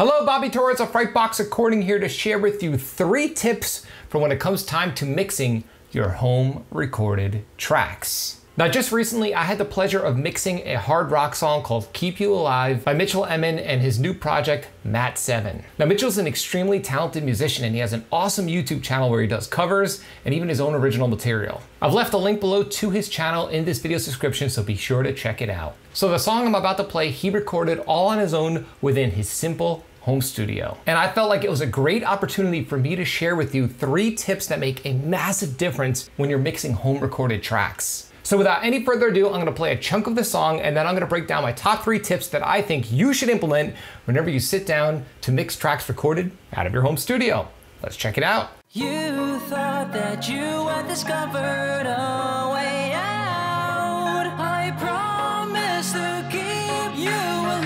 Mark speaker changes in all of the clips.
Speaker 1: Hello, Bobby Torres of Frightbox Recording here to share with you 3 tips for when it comes time to mixing your home recorded tracks. Now, just recently, I had the pleasure of mixing a hard rock song called Keep You Alive by Mitchell Emmen and his new project, Matt 7. Now, Mitchell's an extremely talented musician and he has an awesome YouTube channel where he does covers and even his own original material. I've left a link below to his channel in this video's description, so be sure to check it out. So the song I'm about to play, he recorded all on his own within his simple home studio. And I felt like it was a great opportunity for me to share with you 3 tips that make a massive difference when you're mixing home recorded tracks. So without any further ado, I'm gonna play a chunk of the song and then I'm gonna break down my top 3 tips that I think you should implement whenever you sit down to mix tracks recorded out of your home studio. Let's check it out.
Speaker 2: You thought that you had discovered a way out. I promise to keep you alive.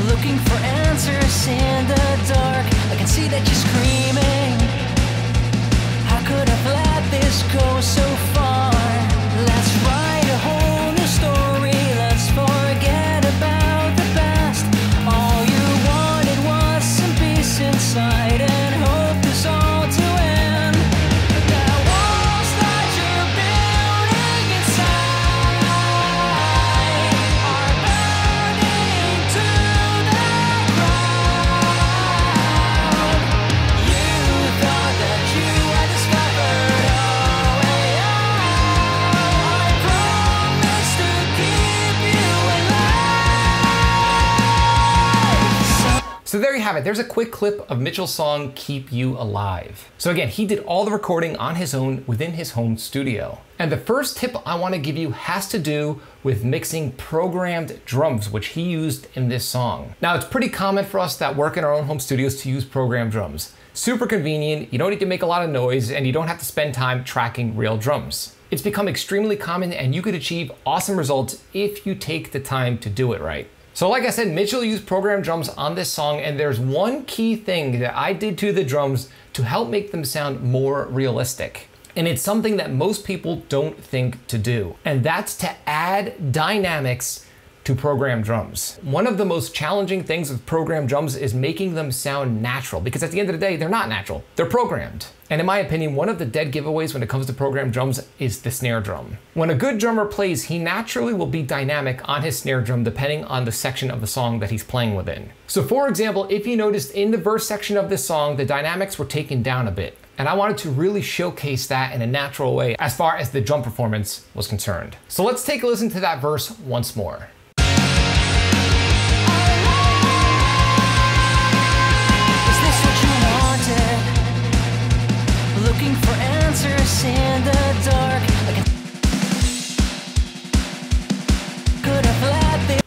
Speaker 2: Looking for answers in the dark. I can see that you're screaming. How could I let this go so far? Let's write a whole new story. Let's forget about the past. All you wanted was some peace inside and hope this all to end. The walls that you're building inside are burning to
Speaker 1: So there you have it. There's a quick clip of Mitchell's song, Keep You Alive. So again, he did all the recording on his own within his home studio. And the first tip I want to give you has to do with mixing programmed drums, which he used in this song. Now, it's pretty common for us that work in our own home studios to use programmed drums. Super convenient, you don't need to make a lot of noise, and you don't have to spend time tracking real drums. It's become extremely common and you could achieve awesome results if you take the time to do it right. So like I said, Mitchell used programmed drums on this song, and there's one key thing that I did to the drums to help make them sound more realistic. And it's something that most people don't think to do, and that's to add dynamics to programmed drums. One of the most challenging things with programmed drums is making them sound natural, because at the end of the day, they're not natural, they're programmed. And in my opinion, one of the dead giveaways when it comes to programmed drums is the snare drum. When a good drummer plays, he naturally will be dynamic on his snare drum depending on the section of the song that he's playing within. So for example, if you noticed in the verse section of this song, the dynamics were taken down a bit. And I wanted to really showcase that in a natural way as far as the drum performance was concerned. So let's take a listen to that verse once more.
Speaker 2: Looking for answers in the dark.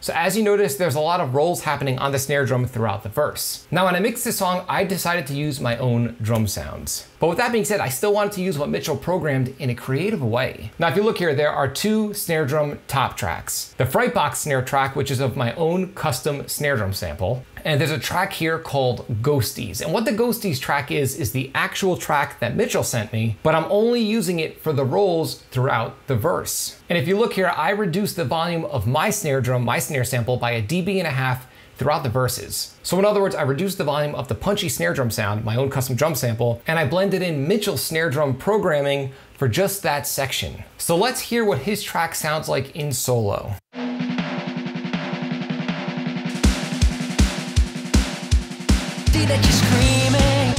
Speaker 1: So as you notice, there's a lot of rolls happening on the snare drum throughout the verse. Now, when I mixed this song, I decided to use my own drum sounds. But with that being said, I still wanted to use what Mitchell programmed in a creative way. Now, if you look here, there are 2 snare drum top tracks. The Frightbox snare track, which is of my own custom snare drum sample. And there's a track here called Ghosties. And what the Ghosties track is the actual track that Mitchell sent me, but I'm only using it for the rolls throughout the verse. And if you look here, I reduced the volume of my snare drum, my snare sample, by 1.5 dB throughout the verses. So in other words, I reduced the volume of the punchy snare drum sound, my own custom drum sample, and I blended in Mitchell's snare drum programming for just that section. So let's hear what his track sounds like in solo.
Speaker 2: That you're screaming.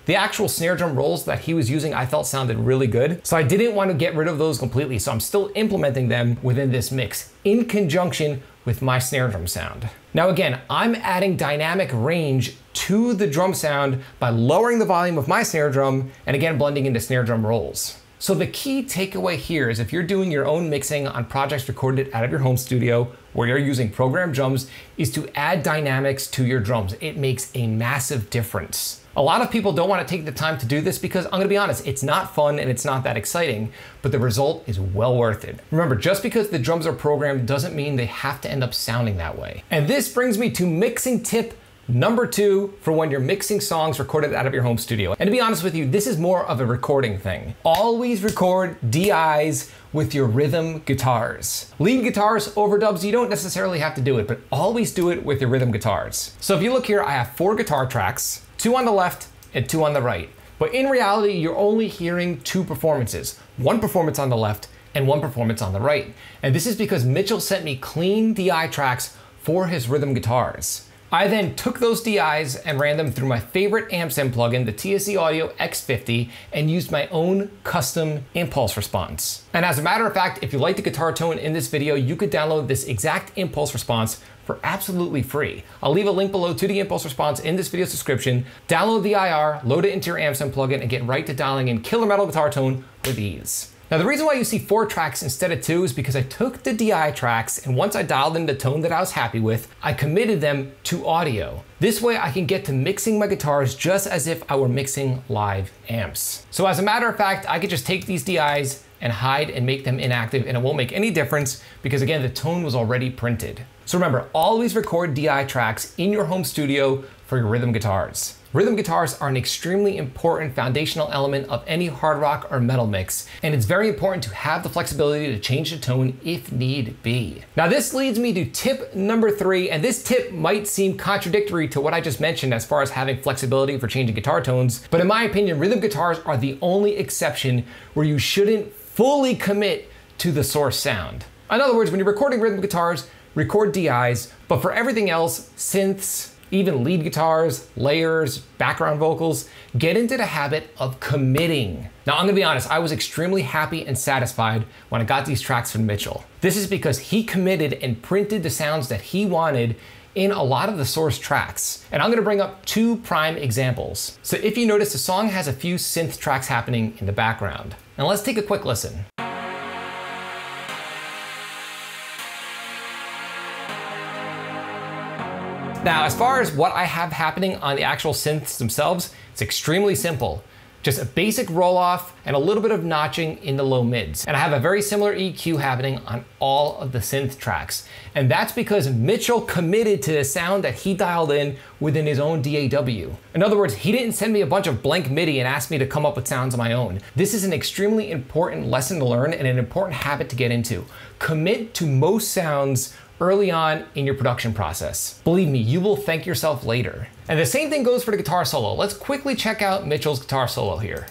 Speaker 1: The actual snare drum rolls that he was using I felt sounded really good, so I didn't want to get rid of those completely, so I'm still implementing them within this mix in conjunction with my snare drum sound. Now again, I'm adding dynamic range to the drum sound by lowering the volume of my snare drum and again blending into snare drum rolls. So the key takeaway here is if you're doing your own mixing on projects recorded out of your home studio where you're using programmed drums, is to add dynamics to your drums. It makes a massive difference. A lot of people don't want to take the time to do this because I'm gonna be honest, it's not fun and it's not that exciting, but the result is well worth it. Remember, just because the drums are programmed doesn't mean they have to end up sounding that way. And this brings me to mixing tip number 2 for when you're mixing songs recorded out of your home studio. And to be honest with you, this is more of a recording thing. Always record DIs with your rhythm guitars. Lead guitars, overdubs, you don't necessarily have to do it, but always do it with your rhythm guitars. So if you look here, I have 4 guitar tracks, 2 on the left and 2 on the right. But in reality, you're only hearing 2 performances, 1 performance on the left and 1 performance on the right. And this is because Mitchell sent me clean DI tracks for his rhythm guitars. I then took those DIs and ran them through my favorite amp-sim plugin, the TSC Audio X50, and used my own custom impulse response. And as a matter of fact, if you like the guitar tone in this video, you could download this exact impulse response for absolutely free. I'll leave a link below to the impulse response in this video's description. Download the IR, load it into your amp-sim plugin, and get right to dialing in killer metal guitar tone with ease. Now the reason why you see 4 tracks instead of 2 is because I took the DI tracks and once I dialed in the tone that I was happy with, I committed them to audio. This way I can get to mixing my guitars just as if I were mixing live amps. So as a matter of fact, I could just take these DIs and hide and make them inactive and it won't make any difference because again, the tone was already printed. So remember, always record DI tracks in your home studio for your rhythm guitars. Rhythm guitars are an extremely important foundational element of any hard rock or metal mix, and it's very important to have the flexibility to change the tone if need be. Now this leads me to tip number 3, and this tip might seem contradictory to what I just mentioned as far as having flexibility for changing guitar tones, but in my opinion, rhythm guitars are the only exception where you shouldn't fully commit to the source sound. In other words, when you're recording rhythm guitars, record DIs, but for everything else, synths, even lead guitars, layers, background vocals, get into the habit of committing. Now I'm gonna be honest, I was extremely happy and satisfied when I got these tracks from Mitchell. This is because he committed and printed the sounds that he wanted in a lot of the source tracks. And I'm gonna bring up 2 prime examples. So if you notice, the song has a few synth tracks happening in the background. Now let's take a quick listen. Now, as far as what I have happening on the actual synths themselves, it's extremely simple. Just a basic roll-off and a little bit of notching in the low mids. And I have a very similar EQ happening on all of the synth tracks. And that's because Mitchell committed to the sound that he dialed in within his own DAW. In other words, he didn't send me a bunch of blank MIDI and ask me to come up with sounds on my own. This is an extremely important lesson to learn and an important habit to get into. Commit to most sounds early on in your production process. Believe me, you will thank yourself later. And the same thing goes for the guitar solo. Let's quickly check out Mitchell's guitar solo here.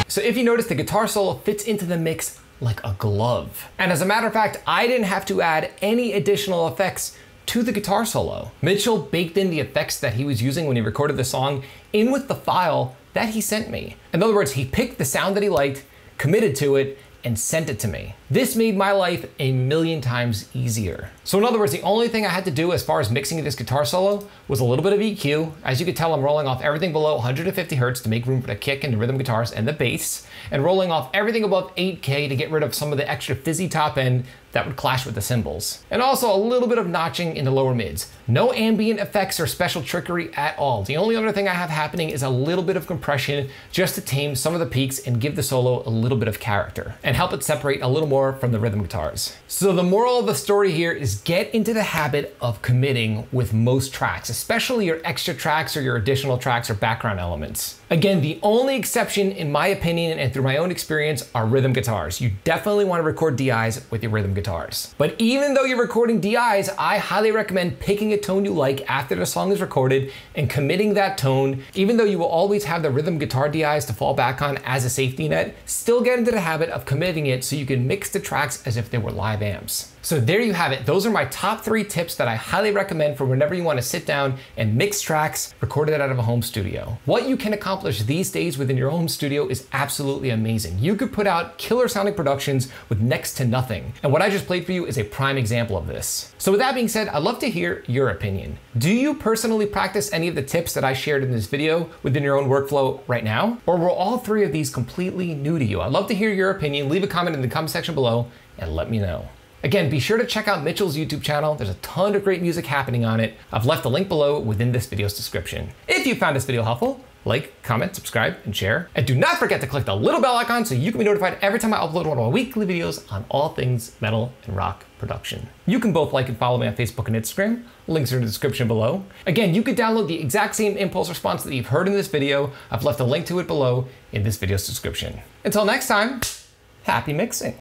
Speaker 1: So if you notice, the guitar solo fits into the mix like a glove. And as a matter of fact, I didn't have to add any additional effects to the guitar solo. Mitchell baked in the effects that he was using when he recorded the song in with the file that he sent me. In other words, he picked the sound that he liked, committed to it, and sent it to me. This made my life a million times easier. So in other words, the only thing I had to do as far as mixing this guitar solo was a little bit of EQ. As you can tell, I'm rolling off everything below 150 Hertz to make room for the kick and the rhythm guitars and the bass, and rolling off everything above 8K to get rid of some of the extra fizzy top end that would clash with the cymbals. And also a little bit of notching in the lower mids. No ambient effects or special trickery at all. The only other thing I have happening is a little bit of compression just to tame some of the peaks and give the solo a little bit of character and help it separate a little more from the rhythm guitars. So the moral of the story here is get into the habit of committing with most tracks, especially your extra tracks or your additional tracks or background elements. Again, the only exception in my opinion and through my own experience are rhythm guitars. You definitely want to record DIs with your rhythm guitars. guitars. But even though you're recording DIs, I highly recommend picking a tone you like after the song is recorded and committing that tone. Even though you will always have the rhythm guitar DIs to fall back on as a safety net, still get into the habit of committing it so you can mix the tracks as if they were live amps. So there you have it. Those are my top 3 tips that I highly recommend for whenever you want to sit down and mix tracks recorded out of a home studio. What you can accomplish these days within your home studio is absolutely amazing. You could put out killer sounding productions with next to nothing. And what I just played for you is a prime example of this. So with that being said, I'd love to hear your opinion. Do you personally practice any of the tips that I shared in this video within your own workflow right now? Or were all 3 of these completely new to you? I'd love to hear your opinion. Leave a comment in the comment section below and let me know. Again, be sure to check out Mitchell's YouTube channel. There's a ton of great music happening on it. I've left a link below within this video's description. If you found this video helpful, like, comment, subscribe, and share. And do not forget to click the little bell icon so you can be notified every time I upload one of my weekly videos on all things metal and rock production. You can both like and follow me on Facebook and Instagram. Links are in the description below. Again, you could download the exact same impulse response that you've heard in this video. I've left a link to it below in this video's description. Until next time, happy mixing.